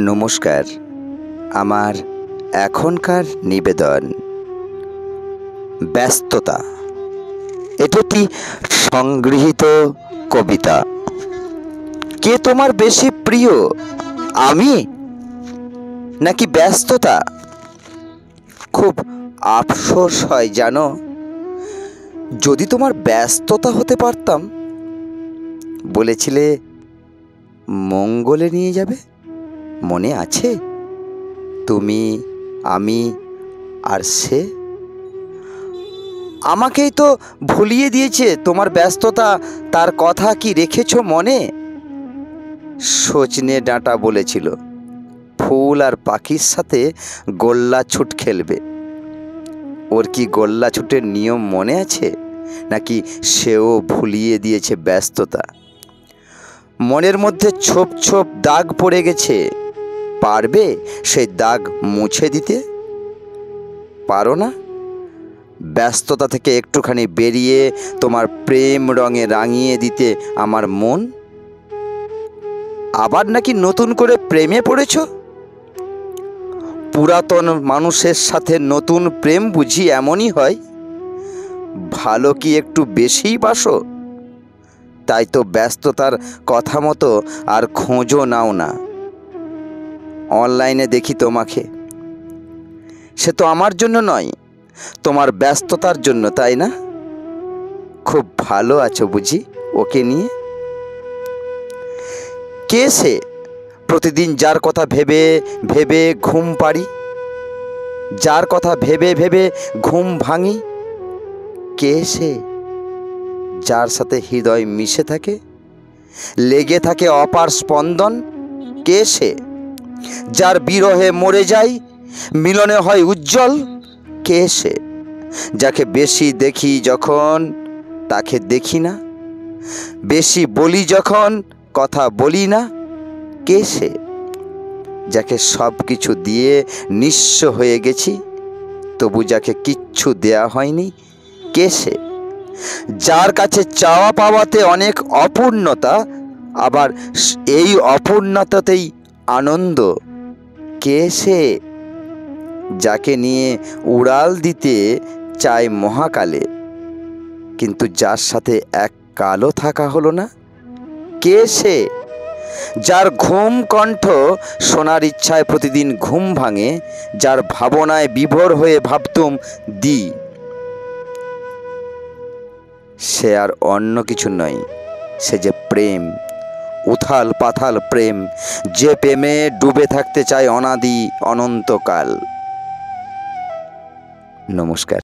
নমস্কার। আমার এখনকার নিবেদন ব্যস্ততা। এটি একটি সংগৃহীত কবিতা। কে তোমার বেশি প্রিয়, আমি নাকি ব্যস্ততা? খুব আফসোস হয় জানো, যদি তোমার ব্যস্ততা হতে পারতাম। বলেছিলে মঙ্গলে নিয়ে যাবে, মনে আছে? তুমি, আমি আর সে। আমাকেই তো ভুলিয়ে দিয়েছে তোমার ব্যস্ততা। তার কথা কি রেখেছ মনে? সজনে ডাঁটা বলেছিল ফুল আর পাখির সাথে গোল্লা ছুট খেলবে। ওর কি গোল্লা ছুটের নিয়ম মনে আছে, নাকি সেও ভুলিয়ে দিয়েছে ব্যস্ততা? মনের মধ্যে ছোপ ছোপ দাগ পড়ে গেছে, পারবে সেই দাগ মুছে দিতে? পারো না? ব্যস্ততা থেকে একটুখানি বেরিয়ে তোমার প্রেম রঙে রাঙিয়ে দিতে আমার মন। আবার নাকি নতুন করে প্রেমে পড়েছ? পুরাতন মানুষের সাথে নতুন প্রেম বুঝি এমনই হয়? ভালো কি একটু বেশিই বাসো? তাই তো ব্যস্ততার কথা মতো আর খোঁজও নাও না। অনলাইনে দেখি তোমাকে, সে তো আমার জন্য নয়, তোমার ব্যস্ততার জন্য, তাই না? খুব ভালো আছো বুঝি ওকে নিয়ে? কে সে প্রতিদিন যার কথা ভেবে ভেবে ঘুম পাড়ি, যার কথা ভেবে ভেবে ঘুম ভাঙি? কে সে যার সাথে হৃদয় মিশে থাকে, লেগে থাকে অপার স্পন্দন? কে সে যার বিরহে মরে যায়, মিলনে হয় উজ্জ্বল? কে সে যাকে বেশি দেখি যখন তাকে দেখি না, বেশি বলি যখন কথা বলি না? কে সে যাকে সব কিছু দিয়ে নিঃস্ব হয়ে গেছি, তবু যাকে কিচ্ছু দেয়া হয়নি? কে সে যার কাছে চাওয়া পাওয়াতে অনেক অপূর্ণতা, আবার এই অপূর্ণতাতেই আনন্দ? কে সে যাকে নিয়ে উড়াল দিতে চায় মহাকালে, কিন্তু যার সাথে এক কালও থাকা হলো না? কে সে যার ঘুম কণ্ঠ শোনার ইচ্ছায় প্রতিদিন ঘুম ভাঙে, যার ভাবনায় বিভোর হয়ে ভাবতুম দি? সে আর অন্য কিছু নয়, সে যে প্রেম, উথাল পাথাল প্রেম, যে প্রেমে ডুবে থাকতে চায় অনাদি অনন্তকাল। নমস্কার।